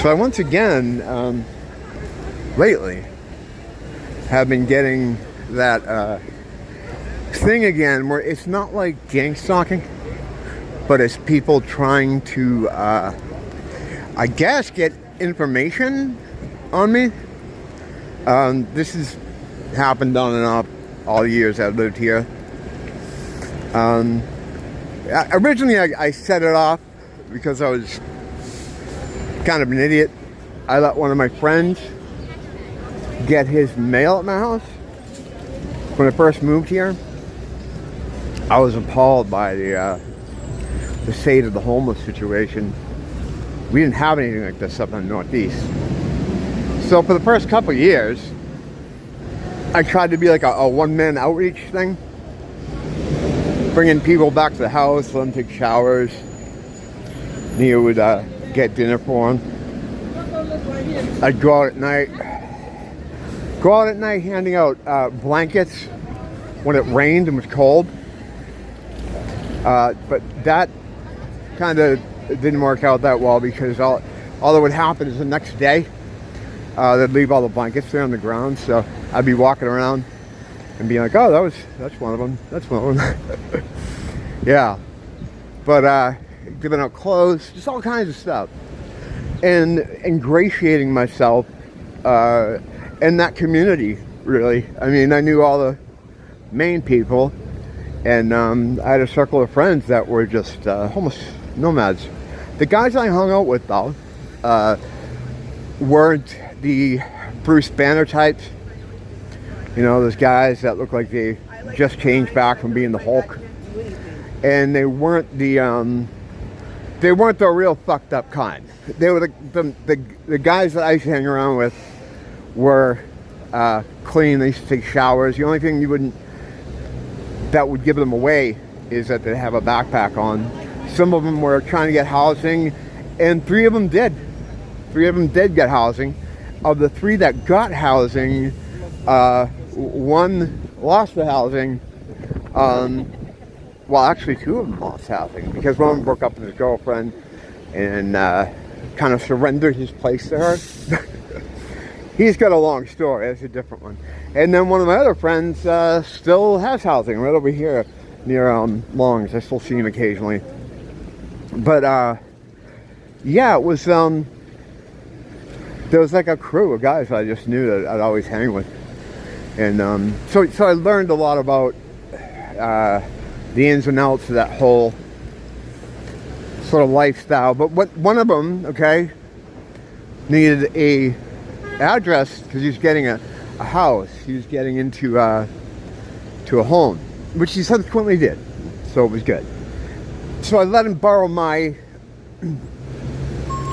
So I once again, lately, have been getting that thing again where it's not like gang stalking, but it's people trying to, I guess, get information on me. This has happened on and off all the years I've lived here. Originally, I set it off because I was kind of an idiot. I let one of my friends get his mail at my house. When I first moved here, I was appalled by the state of the homeless situation. We didn't have anything like this up in the Northeast. So for the first couple of years, I tried to be like a one-man outreach thing. Bringing people back to the house, let them take showers. Nia would get dinner for them. I'd go out at night handing out blankets when it rained and was cold. But that kind of didn't work out that well because all that would happen is the next day they'd leave all the blankets there on the ground. So I'd be walking around and being like, oh, that's one of them. That's one of them. Yeah. But giving out clothes, just all kinds of stuff. And ingratiating myself in that community, really. I mean, I knew all the main people. And I had a circle of friends that were just homeless nomads. The guys I hung out with, though, weren't the Bruce Banner types. You know, those guys that look like they just changed back from being the Hulk. And they weren't the real fucked up kind. They were the guys that I used to hang around with were clean. They used to take showers. The only thing that would give them away is that they have a backpack on. Some of them were trying to get housing, and 3 of them did. 3 of them did get housing. Of the 3 that got housing, 1 lost the housing. Well, actually 2 of them lost housing because one of them broke up with his girlfriend and kind of surrendered his place to her. He's got a long story. That's a different one. And then one of my other friends still has housing right over here near Long's. I still see him occasionally. But yeah, it was there was like a crew of guys I just knew that I'd always hang with. And so I learned a lot about the ins and outs of that whole sort of lifestyle. But one of them, okay, needed a address because he was getting a house. He was getting into to a home, which he subsequently did. So it was good. So I let him borrow my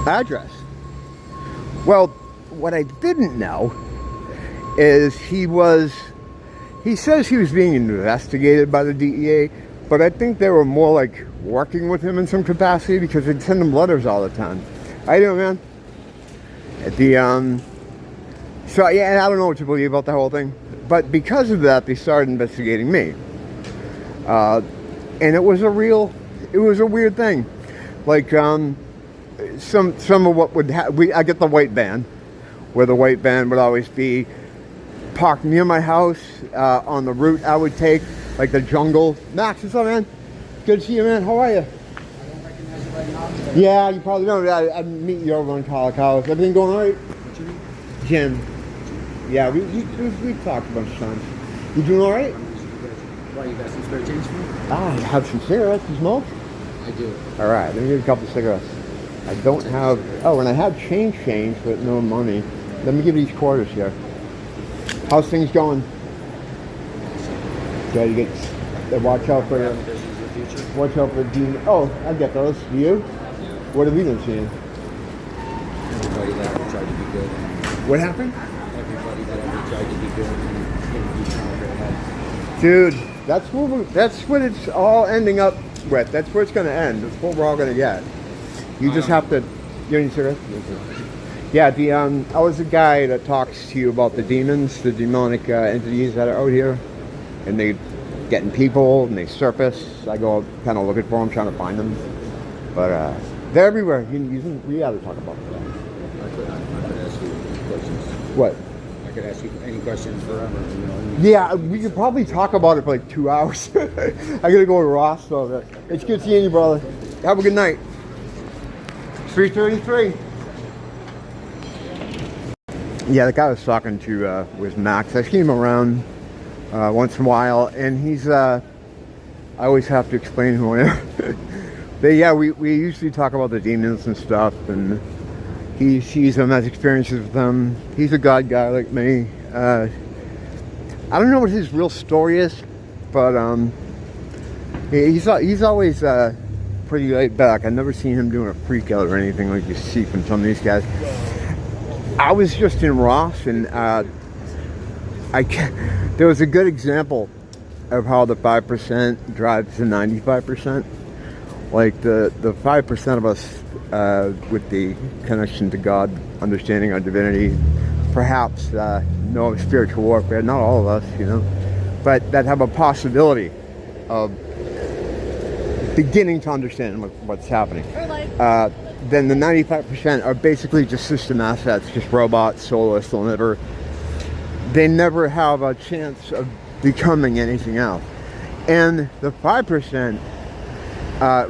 address. Well, what I didn't know is he says he was being investigated by the DEA, but I think they were more like working with him in some capacity because they'd send him letters all the time. How you doing, man? At the so yeah, I don't know what to believe about the whole thing, but because of that, they started investigating me, and it was a weird thing. Like some of what would I get the white van, where the white van would always be parked near my house on the route I would take, like the jungle. Max, what's up, man? Good to see you, man. How are you? I don't recognize you right now. Yeah, you probably don't. I meet you over on Colic House. Everything going all right? What's your name? Jim. Yeah, we've talked a bunch of times. You doing all right? Why, you got some spare change for me? Ah, you have some cigarettes to smoke? I do. All right, let me get a couple of cigarettes. I don't have, and I have change, but no money. Let me give you these quarters here. How's things going? Okay, you get, watch out for your, watch out for demon. Oh, I get those. You? What have you been seeing? Everybody that ever tried to be good. What happened? Everybody that ever tried to be good and be conquered. Dude, that's what it's all ending up with. That's where it's going to end. That's what we're all going to get. You just have to. You need cigarettes? Yeah, I was the guy that talks to you about the demons, the demonic entities that are out here, and they getting people and they surface. I go kind of looking for them, trying to find them, but they're everywhere. We ought to talk about that. What? I could ask you any questions forever. You know. Yeah, we could probably talk about it for like 2 hours. I gotta go with Ross, so it's good seeing you, brother. Have a good night. 3:33. Yeah, the guy I was talking to was Max. I see him around once in a while, and he's, I always have to explain who I am. But yeah, we usually talk about the demons and stuff, and he sees them, has experiences with them. He's a God guy like me. I don't know what his real story is, but he's always pretty laid back. I've never seen him doing a freak out or anything like you see from some of these guys. I was just in Ross, and there was a good example of how the 5% drives the 95%. Like the 5% of us with the connection to God, understanding our divinity, perhaps know of spiritual warfare, not all of us, you know, but that have a possibility of beginning to understand what's happening. Then the 95% are basically just system assets, just robots, soulless. They never have a chance of becoming anything else. And the 5%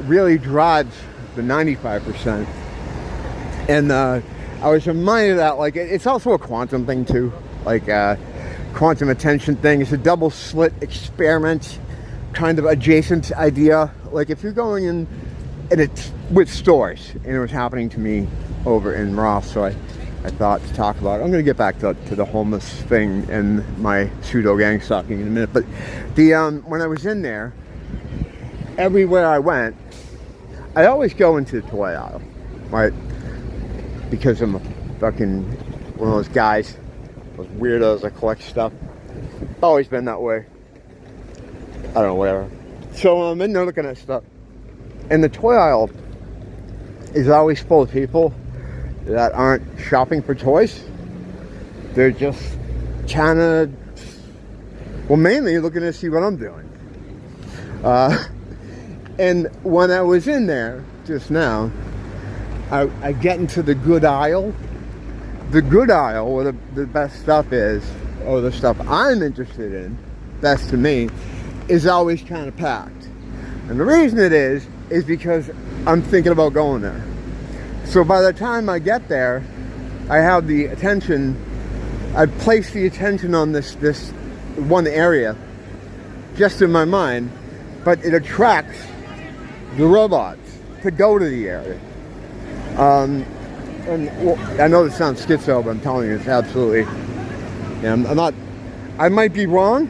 really drives the 95%. And I was reminded of that, like, it's also a quantum thing too, like quantum attention thing. It's a double slit experiment, kind of adjacent idea. Like if you're going in, and it's with stores, and it was happening to me over in Ross, so I thought to talk about it. I'm going to get back to the homeless thing and my pseudo gang stalking in a minute. But the when I was in there, everywhere I went, I always go into the toy aisle, right? Because I'm a fucking one of those guys, those weirdos that collect stuff. Always been that way. I don't know, whatever. So I'm in there looking at stuff. And the toy aisle is always full of people that aren't shopping for toys. They're just kind of, well, mainly looking to see what I'm doing. And when I was in there just now, I get into the good aisle. The good aisle, where the best stuff is, or the stuff I'm interested in, best to me, is always kind of packed. And the reason it is because I'm thinking about going there. So by the time I get there, I have the attention, I place the attention on this one area just in my mind, but it attracts the robots to go to the area. And well, I know this sounds schizo, but I'm telling you, it's absolutely, yeah, I'm not, I might be wrong,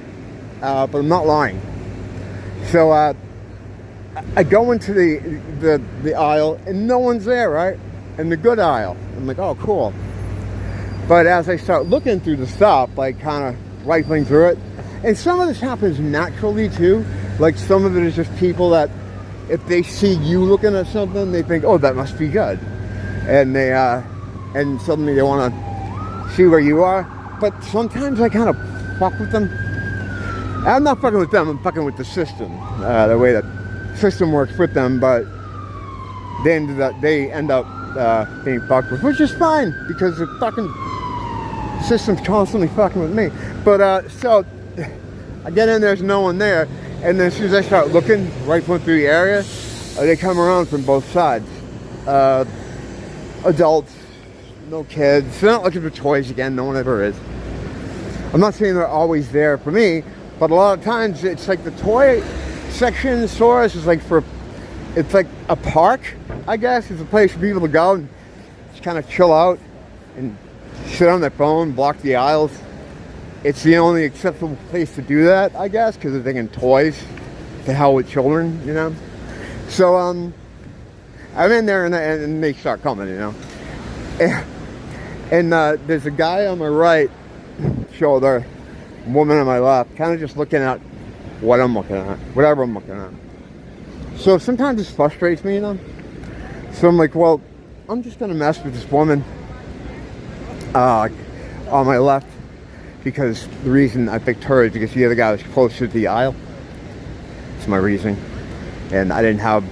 but I'm not lying. So I go into the aisle and no one's there, right? In the good aisle. I'm like, oh, cool. But as I start looking through the stuff, like kind of rifling through it, and some of this happens naturally too. Like some of it is just people that if they see you looking at something, they think, oh, that must be good. And they and suddenly they want to see where you are. But sometimes I kind of fuck with them. I'm not fucking with them, I'm fucking with the system, the way that system works with them, but they end up being fucked with, which is fine, because the fucking system's constantly fucking with me. But so I get in, there's no one there, and then as soon as I start looking, rifling through the area, they come around from both sides. Adults, no kids, they're not looking for toys again, no one ever is. I'm not saying they're always there for me, but a lot of times it's like the toy section in the stores is like it's like a park, I guess. It's a place for people to go and just kind of chill out and sit on their phone, block the aisles. It's the only acceptable place to do that, I guess, because they're thinking toys. To hell with children, you know. So I'm in there and they start coming, you know. And there's a guy on my right shoulder, woman on my left, kind of just looking at what I'm looking at, whatever I'm looking at. So sometimes this frustrates me, you know. So I'm like, well, I'm just gonna mess with this woman on my left, because the reason I picked her is because the other guy was closer to the aisle. That's my reasoning. And I didn't have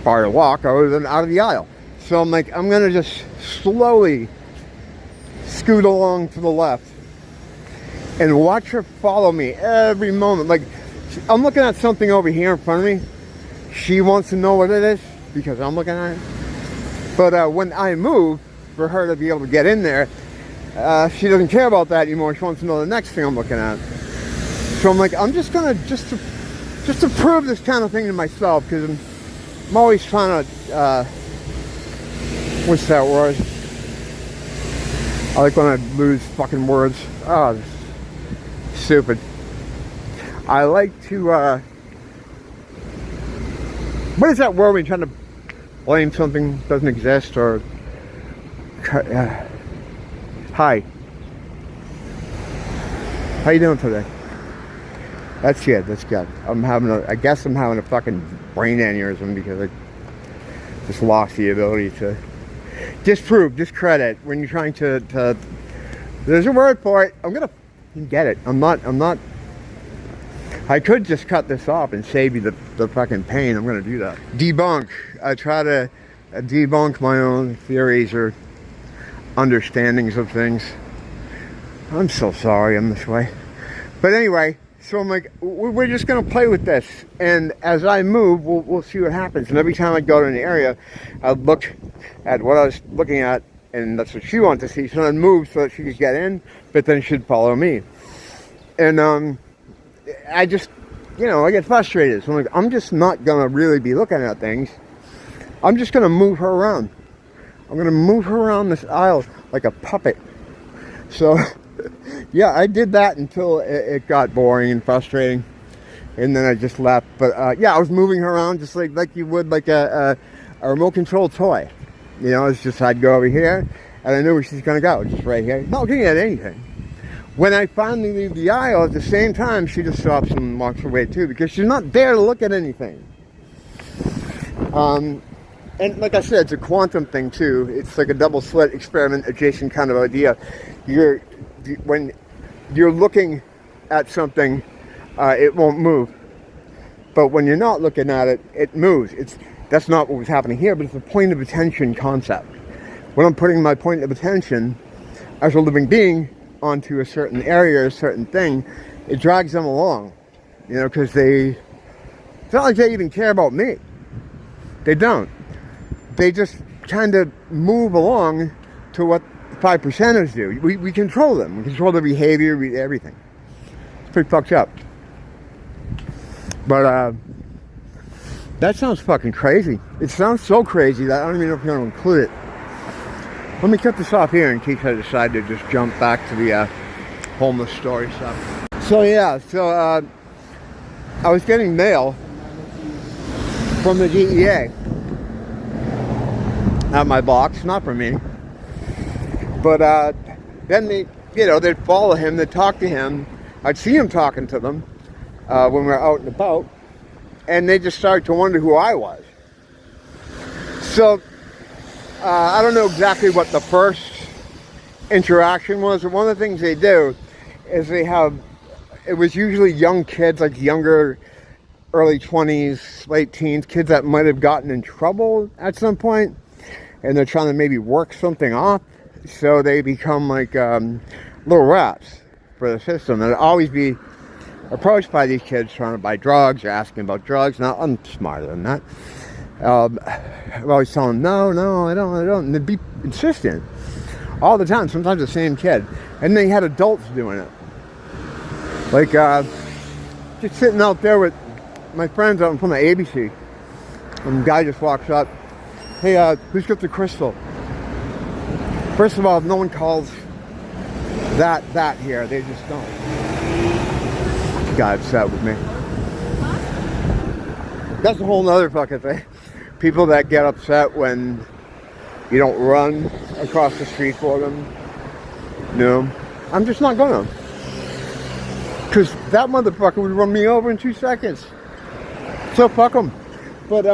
far to walk other than out of the aisle. So I'm like, I'm gonna just slowly scoot along to the left and watch her follow me every moment. Like, I'm looking at something over here in front of me. She wants to know what it is because I'm looking at it. But when I move, for her to be able to get in there, she doesn't care about that anymore. She wants to know the next thing I'm looking at. So I'm like, I'm just gonna, just to prove this kind of thing to myself, because I'm always trying to, what's that word? I like when I lose fucking words. Oh, stupid. I like to, what is that word when you're trying to blame something that doesn't exist, or, hi. How you doing today? That's good, that's good. I guess I'm having a fucking brain aneurysm because I just lost the ability to discredit when you're trying to there's a word for it. I'm gonna get it. I'm not, I could just cut this off and save you the fucking pain. I'm gonna do that. Debunk. I try to debunk my own theories or understandings of things. I'm so sorry I'm this way. But anyway, so I'm like, we're just gonna play with this, and as I move, we'll see what happens. And every time I go to an area, I'd look at what I was looking at, and that's what she wanted to see. So I'd move so that she could get in, but then she'd follow me. And I just, I get frustrated. So I'm like, I'm just not gonna really be looking at things. I'm just gonna move her around. I'm gonna move her around this aisle like a puppet. So yeah, I did that until it got boring and frustrating, and then I just left. But yeah, I was moving her around just like you would like a remote control toy. It's just I'd go over here, and I knew where she's gonna go, just right here, not looking at anything. When I finally leave the aisle, at the same time, she just stops and walks away too, because she's not there to look at anything. And like I said, it's a quantum thing too. It's like a double slit experiment adjacent kind of idea. When you're looking at something, it won't move. But when you're not looking at it, it moves. That's not what was happening here, but it's a point of attention concept. When I'm putting my point of attention as a living being onto a certain area or a certain thing, it drags them along. Because it's not like they even care about me. They don't. They just kind of move along to what 5%ers do. We control them. We control their behavior, everything. It's pretty fucked up. But that sounds fucking crazy. It sounds so crazy that I don't even know if you're going to include it. Let me cut this off here in case I decide to just jump back to the homeless story stuff. So yeah, I was getting mail from the DEA at my box, not from me. But then they'd follow him, they'd talk to him. I'd see him talking to them when we were out and about, and they just started to wonder who I was. So I don't know exactly what the first interaction was, but one of the things they do is it was usually young kids, like younger, early 20s, late teens, kids that might have gotten in trouble at some point, and they're trying to maybe work something off, so they become like little rats for the system. And I'd always be approached by these kids trying to buy drugs or asking about drugs. Now, I'm smarter than that. I'd always tell them, no, I don't. And they'd be insistent all the time, sometimes the same kid. And they had adults doing it. Like, just sitting out there with my friends out in front of ABC. And the guy just walks up, hey, who's got the crystal? First of all, no one calls that here. They just don't. Got upset with me. That's a whole nother fucking thing. People that get upset when you don't run across the street for them. No, I'm just not gonna. Because that motherfucker would run me over in 2 seconds. So fuck him. But,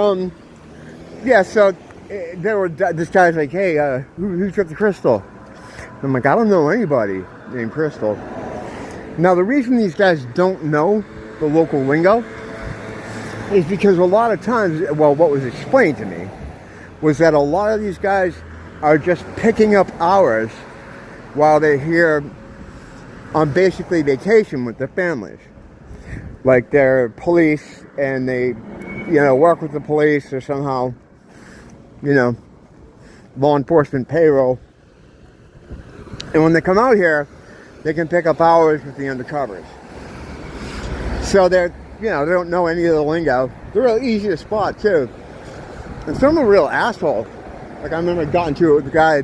yeah, so this guy's like, hey, who's got the crystal? And I'm like, I don't know anybody named Crystal. Now, the reason these guys don't know the local lingo is because a lot of times, well, what was explained to me was that a lot of these guys are just picking up hours while they're here on basically vacation with their families. Like they're police and they, you know, work with the police or somehow, you know, law enforcement payroll. And when they come out here, they can pick up hours with the undercovers. So they're, you know, they don't know any of the lingo. They're real easy to spot too. And some are real assholes. Like I remember I got into it with the guy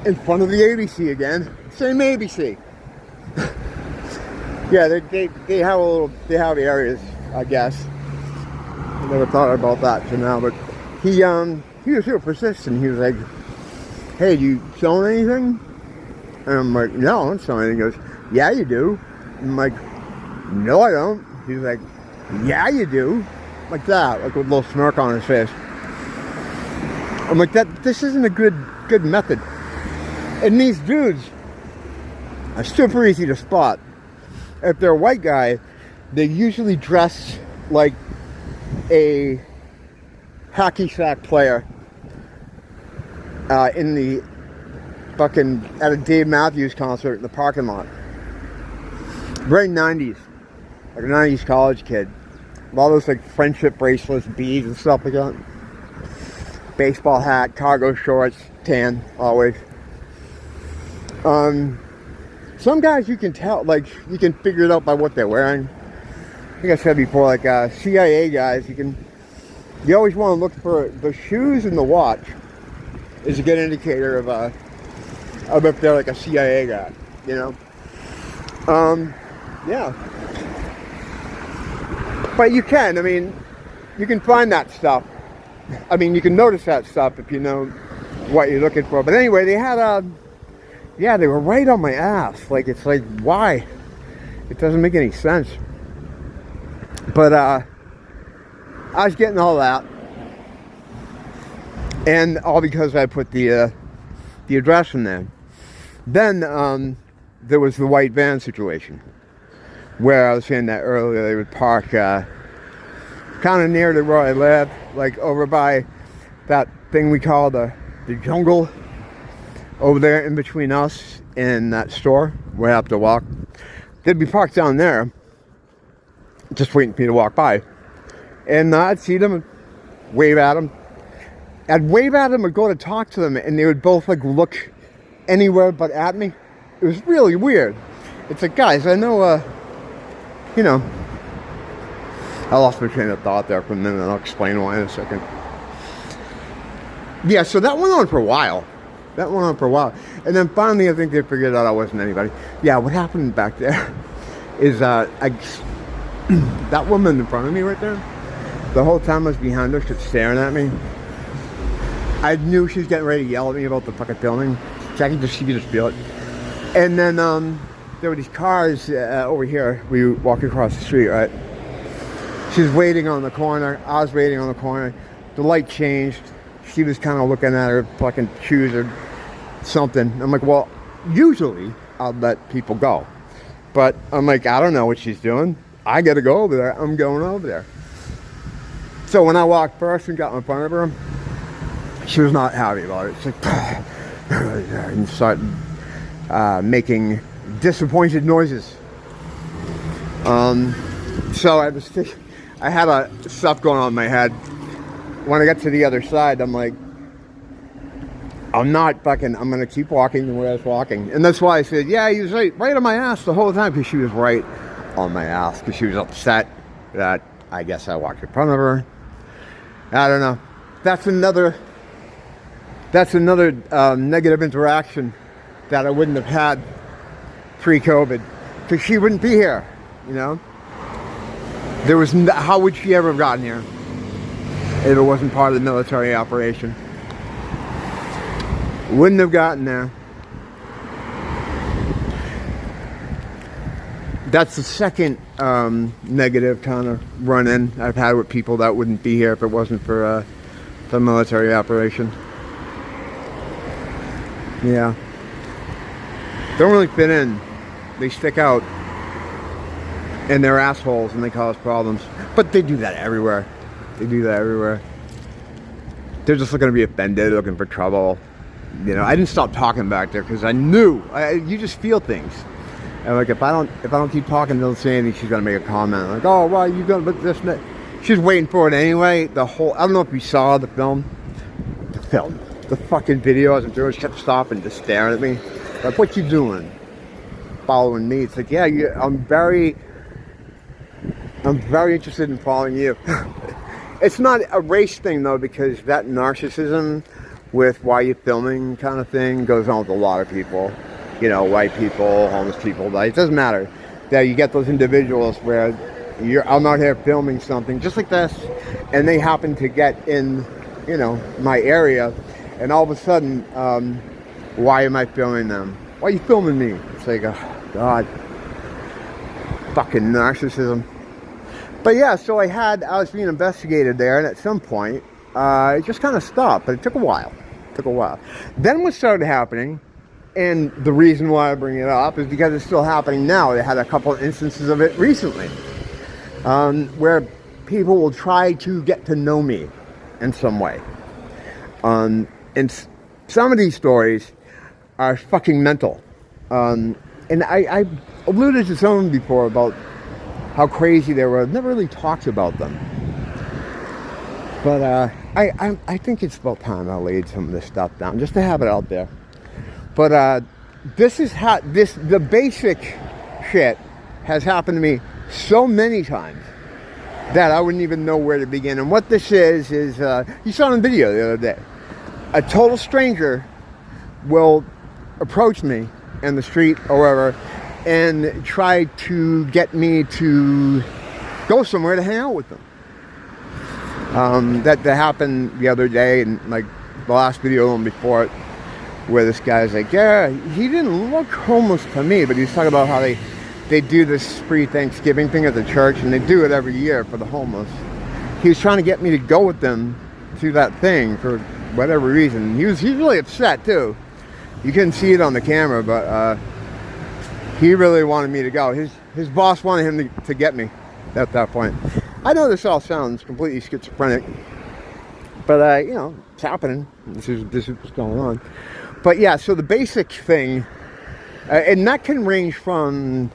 in front of the ABC again. Same ABC. Yeah, they have a little, they have areas, I guess. I never thought about that till now, but he was real persistent. He was like, "Hey, do you sell anything?" And I'm like, "No, I don't sell anything." He goes, "Yeah, you do." I'm like, "No, I don't." He's like, "Yeah, you do." Like that, like with a little smirk on his face. I'm like, this isn't a good method. And these dudes are super easy to spot. If they're a white guy, they usually dress like a hacky sack player in the fucking, at a Dave Matthews concert in the parking lot. Very 90s. Like a 90s college kid. All those like friendship bracelets, beads and stuff like that. Baseball hat, cargo shorts, tan, always. Some guys you can tell, like, you can figure it out by what they're wearing. I think I said before, like, CIA guys, you always want to look for the shoes and the watch is a good indicator of if they're like a CIA guy, you know? Yeah. But you can, I mean, you can find that stuff. I mean, you can notice that stuff if you know what you're looking for. But anyway, they had yeah, they were right on my ass. Like, it's like, why? It doesn't make any sense. But I was getting all that, and all because I put the address in there. Then there was the white van situation, where I was saying that earlier. They would park kind of near to where I live, like over by that thing we call the jungle. Over there in between us and that store where I have to walk. They'd be parked down there, just waiting for me to walk by. And I'd see them and wave at them. I'd wave at them or go to talk to them, and they would both like look anywhere but at me. It was really weird. It's like, guys, I know, you know, I lost my train of thought there for a minute. I'll explain why in a second. Yeah, so that went on for a while. And then finally, I think they figured out I wasn't anybody. Yeah, what happened back there is that woman in front of me right there, the whole time I was behind her, she's staring at me. I knew she was getting ready to yell at me about the fucking filming. She could just feel it. And then there were these cars over here. We were walking across the street, right? She was waiting on the corner. I was waiting on the corner. The light changed. She was kind of looking at her fucking shoes or something. I'm like, well, usually I'll let people go. But I'm like, I don't know what she's doing. I got to go over there. I'm going over there. So when I walked first and got in front of her, she was not happy about it. She's like, and started making disappointed noises. So I had stuff going on in my head. When I got to the other side, I'm like, I'm going to keep walking the way I was walking. And that's why I said, yeah, he was right on my ass the whole time, because she was right on my ass, because she was upset that I guess I walked in front of her. I don't know. That's another negative interaction that I wouldn't have had pre-COVID, because she wouldn't be here, you know? How would she ever have gotten here if it wasn't part of the military operation? Wouldn't have gotten there. That's the second negative kind of run-in I've had with people that wouldn't be here if it wasn't for the military operation. Yeah. Don't really fit in. They stick out. And they're assholes and they cause problems. But they do that everywhere. They're just looking to be offended, looking for trouble. You know, I didn't stop talking back there because I knew. You just feel things. And like if I don't keep talking, don't say anything, she's gonna make a comment like, "Oh, well, you gonna look this and that." She's waiting for it anyway. I don't know if you saw the film. The fucking video as I'm doing, she kept stopping, just staring at me. Like, what you doing? Following me? It's like, yeah, I'm very interested in following you. It's not a race thing though, because that narcissism with why you're filming kind of thing goes on with a lot of people. You know, white people, homeless people, like, it doesn't matter. That you get those individuals where I'm out here filming something just like this, and they happen to get in, you know, my area, and all of a sudden, why am I filming them? Why are you filming me? It's like, oh, God. Fucking narcissism. But yeah, so I was being investigated there, and at some point, it just kind of stopped, but it took a while. Then what started happening, and the reason why I bring it up is because it's still happening now. They had a couple of instances of it recently, where people will try to get to know me in some way. And some of these stories are fucking mental. And I alluded to some of them before about how crazy they were. I've never really talked about them. But I think it's about time I laid some of this stuff down, just to have it out there. But this is how the basic shit has happened to me so many times that I wouldn't even know where to begin. And what this is you saw it on video the other day. A total stranger will approach me in the street or wherever and try to get me to go somewhere to hang out with them. That happened the other day, and like the last video one before it, where this guy's like, yeah, he didn't look homeless to me, but he's talking about how they do this free Thanksgiving thing at the church, and they do it every year for the homeless. He was trying to get me to go with them to that thing for whatever reason. He was really upset too. You couldn't see it on the camera, but he really wanted me to go. His boss wanted him to get me at that point. I know this all sounds completely schizophrenic, but you know, it's happening. This is what's going on. But yeah, so the basic thing, and that can range from,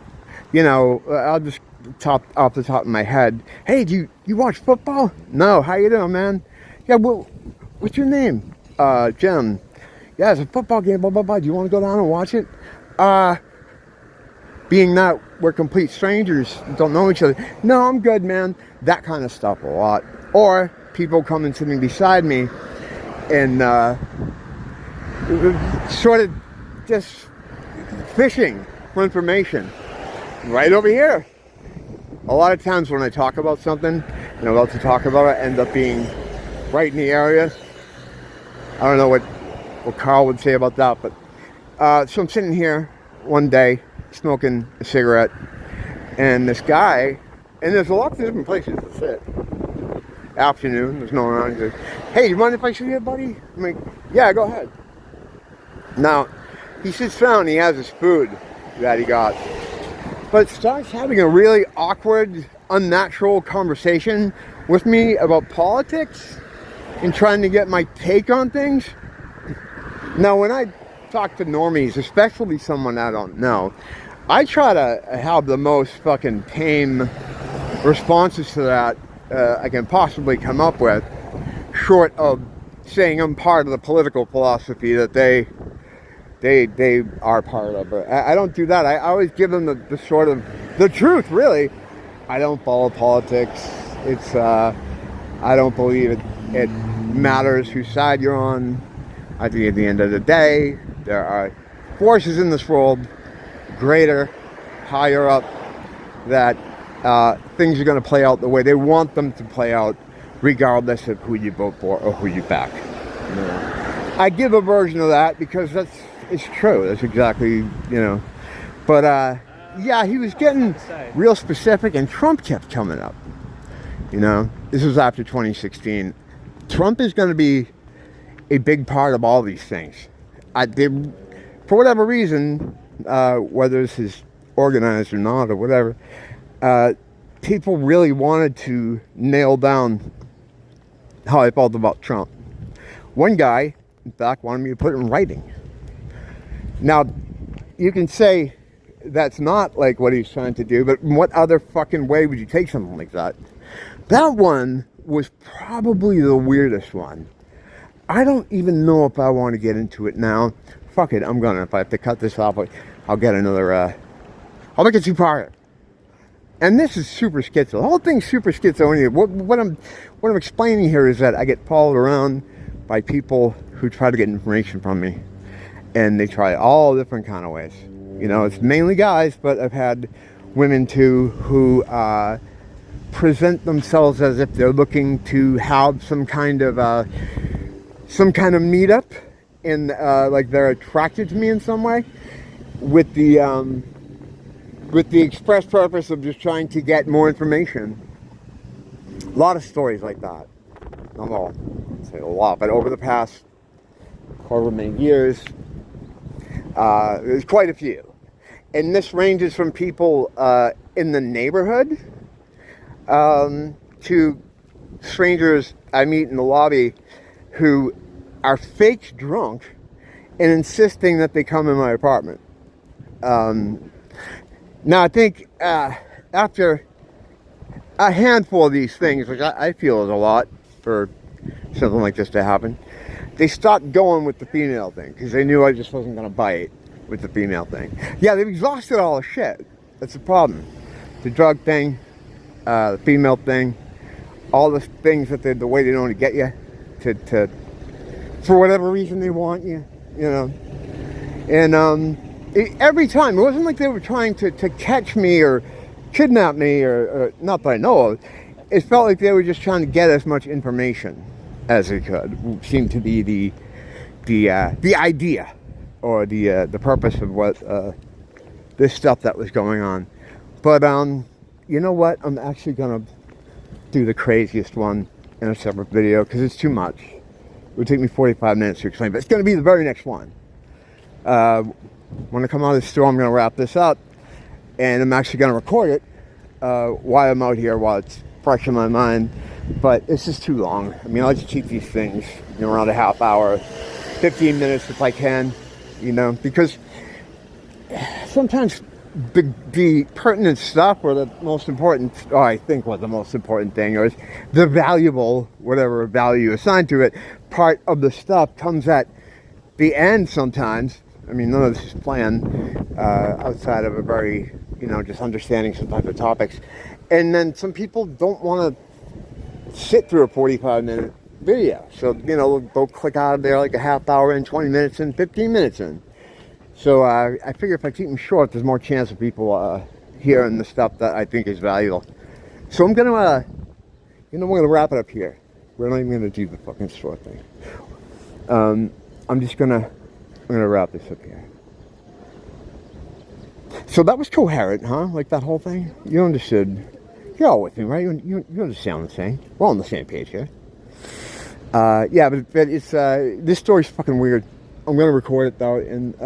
you know, I'll just off the top of my head. Hey, do you watch football? No. How you doing, man? Yeah. Well, what's your name? Jim. Yeah, it's a football game. Blah blah blah. Do you want to go down and watch it? Being that we're complete strangers, don't know each other. No, I'm good, man. That kind of stuff a lot. Or people coming sitting beside me and sort of just fishing for information. Right over here. A lot of times when I talk about something and I'm about to talk about it, I end up being right in the area. I don't know what Carl would say about that, but so I'm sitting here one day smoking a cigarette, and this guy, and there's a lot of different places to sit. Afternoon, there's no one around. He goes, hey, you mind if I sit here, buddy? I'm like, yeah, go ahead. Now, he sits down, he has his food that he got, but starts having a really awkward, unnatural conversation with me about politics and trying to get my take on things. Now, when I talk to normies, especially someone I don't know, I try to have the most fucking tame responses to that I can possibly come up with, short of saying I'm part of the political philosophy that they are part of. But I don't do that. I always give them the sort of the truth, really. I don't follow politics. It's I don't believe it matters whose side you're on. I think at the end of the day, there are forces in this world, greater, higher up, that things are going to play out the way they want them to play out, regardless of who you vote for or who you back. You know, I give a version of that because it's true. That's exactly, you know. But yeah, he was getting real specific, and Trump kept coming up. You know, this was after 2016. Trump is going to be a big part of all these things. For whatever reason, whether this is organized or not or whatever, people really wanted to nail down how I felt about Trump. One guy In fact, wanted me to put it in writing. Now, you can say that's not like what he's trying to do, but in what other fucking way would you take something like that? That one was probably the weirdest one. I don't even know if I want to get into it now. Fuck it, I'm gonna. If I have to cut this off, I'll get another, I'll make it two-part. And this is super schizo. The whole thing's super schizo. What I'm explaining here is that I get followed around by people who try to get information from me. And they try all different kind of ways. You know, it's mainly guys, but I've had women too who present themselves as if they're looking to have some kind of meetup, and like they're attracted to me in some way, with the express purpose of just trying to get more information. A lot of stories like that. Not all, I'd say a lot, but over the past however many years, there's quite a few. And this ranges from people in the neighborhood to strangers I meet in the lobby who are fake drunk and insisting that they come in my apartment. Now, I think after a handful of these things, which I feel is a lot for something like this to happen, they stopped going with the female thing because they knew I just wasn't going to bite with the female thing. Yeah, they've exhausted all the shit. That's the problem. The drug thing, the female thing, all the things that the way they know to get you to for whatever reason they want you, you know. And every time, it wasn't like they were trying to catch me or kidnap me or not that I know of. It felt like they were just trying to get as much information as they could. Seemed to be the idea or the purpose of what this stuff that was going on. But you know what? I'm actually gonna do the craziest one in a separate video because it's too much. It would take me 45 minutes to explain, but it's going to be the very next one. When I come out of the store, I'm going to wrap this up, and I'm actually going to record it while I'm out here, while it's fresh in my mind. But it's just too long. I mean, I like to keep these things, you know, around a half hour, 15 minutes if I can, you know, because sometimes the pertinent stuff, or the most important, or I think what the most important thing is, the valuable, whatever value assigned to it, part of the stuff comes at the end sometimes. I mean, none of this is planned outside of a very, you know, just understanding some type of topics. And then some people don't want to sit through a 45-minute video. So, you know, they'll click out of there like a half hour in, 20 minutes in, 15 minutes in. So I figure if I keep them short, there's more chance of people hearing the stuff that I think is valuable. So I'm going to, you know, we're going to wrap it up here. We're not even going to do the fucking short thing. I'm going to wrap this up here. So that was coherent, huh? Like that whole thing? You understood. You're all with me, right? You understand what I'm saying. We're all on the same page here. Yeah, but it's, this story's fucking weird. I'm going to record it, though, and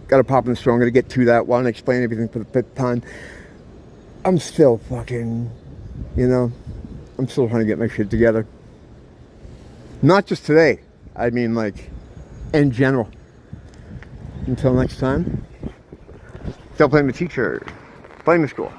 got to pop in the store. I'm going to get to that one and explain everything for the fifth time. I'm still fucking, you know, I'm still trying to get my shit together. Not just today. I mean, like, in general. Until next time, still blame the teacher, blame the school.